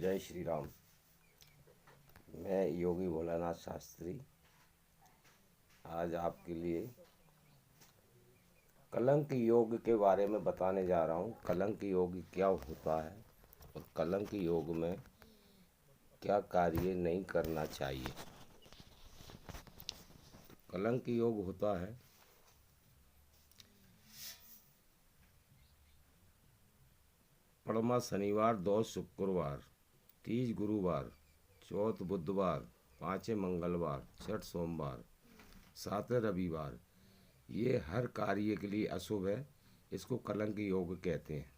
जय श्री राम। मैं योगी भोलानाथ शास्त्री आज आपके लिए कलंक योग के बारे में बताने जा रहा हूँ। कलंक योग क्या होता है और कलंक योग में क्या कार्य नहीं करना चाहिए। कलंक योग होता है पड़मा शनिवार, दौज शुक्रवार, तीज गुरुवार, चौथ बुधवार, पाँचवें मंगलवार, छठ सोमवार, सातवें रविवार। ये हर कार्य के लिए अशुभ है। इसको कलंक योग कहते हैं।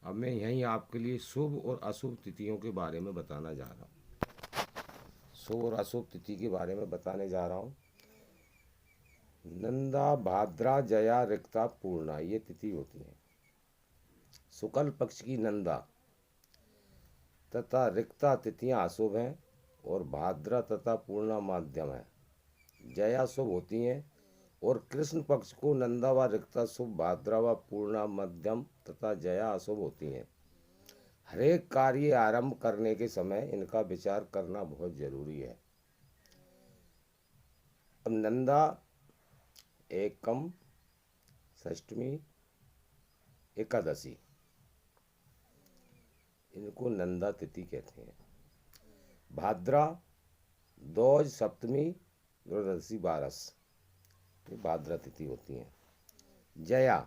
अब मैं यहीं आपके लिए शुभ और अशुभ तिथियों के बारे में बताना जा रहा हूँ। शुभ और अशुभ तिथि के बारे में बताने जा रहा हूँ। नंदा, भाद्रा, जया, रिक्ता, पूर्णा ये तिथि होती है। शुक्ल पक्ष की नंदा तथा रिक्ता तिथियां अशुभ हैं और भाद्रा तथा पूर्णा माध्यम है। जया शुभ होती हैं और कृष्ण पक्ष को नंदा व रिक्ता शुभ, भाद्रा व पूर्णा मध्यम तथा जया अशुभ होती हैं। हरेक कार्य आरंभ करने के समय इनका विचार करना बहुत जरूरी है। अब नंदा, एकम, षष्ठमी, एकादशी इनको नंदा तिथि कहते हैं। भाद्रा, दौज, सप्तमी, द्वादशी, बारस ये भाद्रा तिथि होती हैं। जया,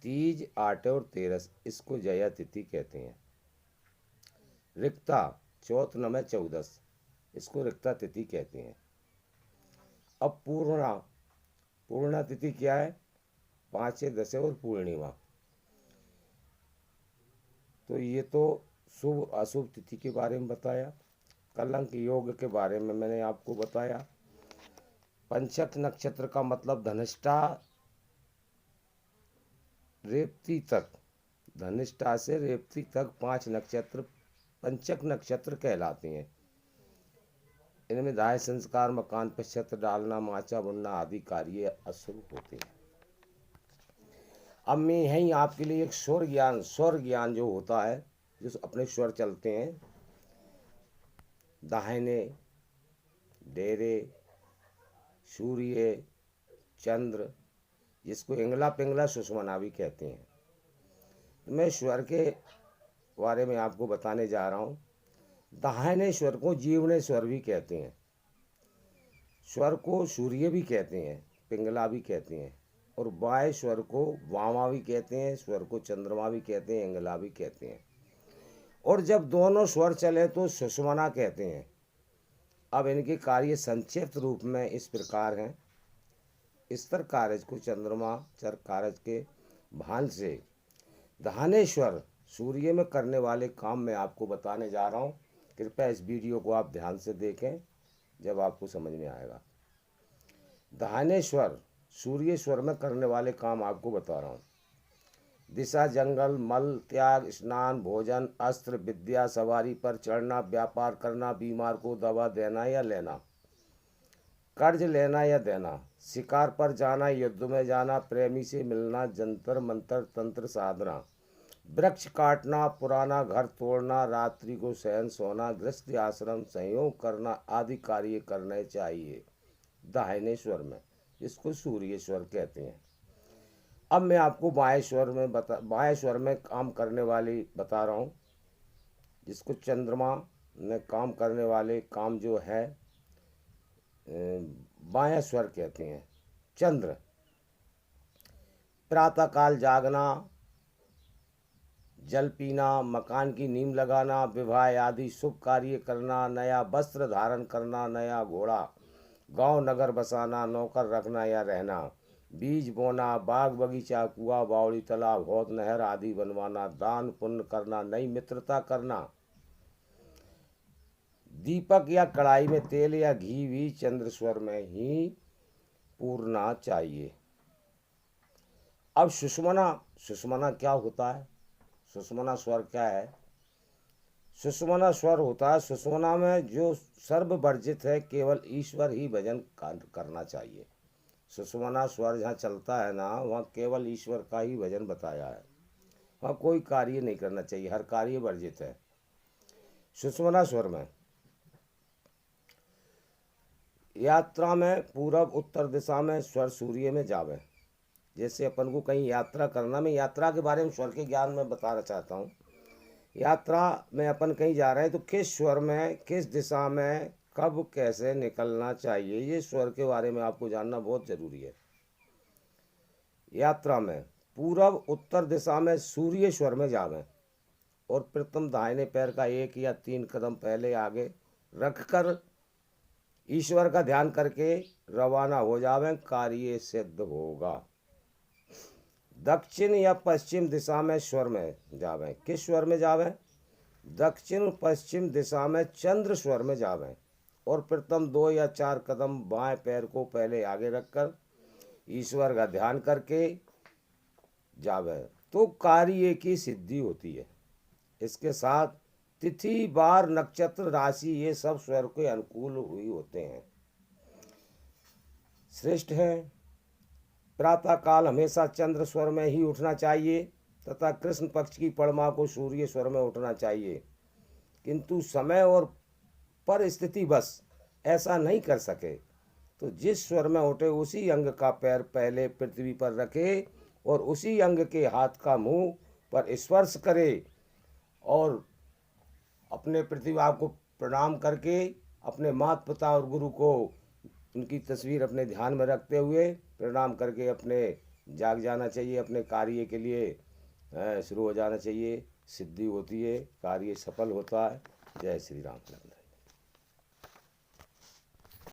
तीज, आठ और तेरस इसको जया तिथि कहते हैं। रिक्ता, चौथ, नवम, चौदस इसको रिक्ता तिथि कहते हैं। अब पूर्णा, पूर्णा तिथि क्या है? पाँचवें, दशें और पूर्णिमा। तो ये तो शुभ अशुभ तिथि के बारे में बताया। कलंक योग के बारे में मैंने आपको बताया। पंचक नक्षत्र का मतलब धनिष्ठा रेवती तक, धनिष्ठा से रेवती तक 5 नक्षत्र पंचक नक्षत्र कहलाते हैं। इनमें दाह संस्कार, मकान पर छत्र डालना, माचा बुनना आदि कार्य अशुभ होते हैं। अब मैं यहीं आपके लिए एक स्वर ज्ञान जो होता है, जो अपने स्वर चलते हैं, दाहिने, डेरे, सूर्य, चंद्र, जिसको इंगला पिंगला सुषमना भी कहते हैं। मैं स्वर के बारे में आपको बताने जा रहा हूँ। दाहिने स्वर को जीवने स्वर भी कहते हैं। स्वर को सूर्य भी कहते हैं, पिंगला भी कहते हैं, और बाएं स्वर को वामा भी कहते हैं, स्वर को चंद्रमा भी कहते हैं, इंगला भी कहते हैं। और जब दोनों स्वर चले तो सुषमना कहते हैं। अब इनके कार्य संक्षिप्त रूप में इस प्रकार हैं। स्तर कारज को चंद्रमा, चर कारज के भान से दाहिने स्वर सूर्य में करने वाले काम में आपको बताने जा रहा हूँ। कृपया इस वीडियो को आप ध्यान से देखें, जब आपको समझ में आएगा। दाहिने स्वर सूर्य स्वर में करने वाले काम आपको बता रहा हूँ। दिशा, जंगल, मल त्याग, स्नान, भोजन, अस्त्र, विद्या, सवारी पर चढ़ना, व्यापार करना, बीमार को दवा देना या लेना, कर्ज लेना या देना, शिकार पर जाना, युद्ध में जाना, प्रेमी से मिलना, जंतर मंतर तंत्र साधना, वृक्ष काटना, पुराना घर तोड़ना, रात्रि को शयन सोना, गृहस्थ आश्रम संयोग करना आदि कार्य करने चाहिए दाहिने स्वर में, जिसको सूर्य स्वर कहते हैं। अब मैं आपको बाएं स्वर में काम करने वाली बता रहा हूँ, जिसको चंद्रमा में काम करने वाले काम जो है बाएं स्वर कहते हैं। चंद्र, प्रातःकाल जागना, जल पीना, मकान की नींव लगाना, विवाह आदि शुभ कार्य करना, नया वस्त्र धारण करना, नया घोड़ा, गांव नगर बसाना, नौकर रखना या रहना, बीज बोना, बाग बगीचा, कुआं बावड़ी, तालाब, हौद, नहर आदि बनवाना, दान पुण्य करना, नई मित्रता करना, दीपक या कढ़ाई में तेल या घी भी चंद्र स्वर में ही पूरना चाहिए। अब सुषमना क्या होता है? सुषमना स्वर क्या है? सुषमना स्वर होता है, सुषमना में जो सर्व वर्जित है, केवल ईश्वर ही भजन करना चाहिए। सुषमना स्वर जहाँ चलता है ना, वहाँ केवल ईश्वर का ही भजन बताया है। वहाँ कोई कार्य नहीं करना चाहिए, हर कार्य वर्जित है। सुषुम्ना स्वर में यात्रा में पूरब उत्तर दिशा में स्वर सूर्य में जावे। जैसे अपन को कहीं यात्रा करना, मैं यात्रा के बारे में स्वर के ज्ञान में बताना चाहता हूँ। यात्रा में अपन कहीं जा रहे हैं तो किस स्वर में, किस दिशा में, कब, कैसे निकलना चाहिए, ये स्वर के बारे में आपको जानना बहुत ज़रूरी है। यात्रा में पूरब उत्तर दिशा में सूर्य स्वर में जावें और प्रथम दाहिने पैर का 1 या 3 कदम पहले आगे रखकर ईश्वर का ध्यान करके रवाना हो जावें, कार्य सिद्ध होगा। दक्षिण या पश्चिम दिशा में स्वर में जावें। किस स्वर में जावें? दक्षिण पश्चिम दिशा में चंद्र स्वर में जावें और प्रथम 2 या 4 कदम बाएं पैर को पहले आगे रखकर ईश्वर का ध्यान करके जावें तो कार्य की सिद्धि होती है। इसके साथ तिथि, बार, नक्षत्र, राशि ये सब स्वर के अनुकूल हुई होते हैं। श्रेष्ठ है प्रातः काल हमेशा चंद्र स्वर में ही उठना चाहिए तथा कृष्ण पक्ष की पड़मा को सूर्य स्वर में उठना चाहिए, किंतु समय और परिस्थिति बस ऐसा नहीं कर सके तो जिस स्वर में उठे उसी अंग का पैर पहले पृथ्वी पर रखे और उसी अंग के हाथ का मुंह पर स्पर्श करे और अपने प्रतिभा को प्रणाम करके अपने माता पिता और गुरु को उनकी तस्वीर अपने ध्यान में रखते हुए प्रणाम करके अपने जाग जाना चाहिए, अपने कार्य के लिए शुरू हो जाना चाहिए। सिद्धि होती है, कार्य सफल होता है। जय श्री राम।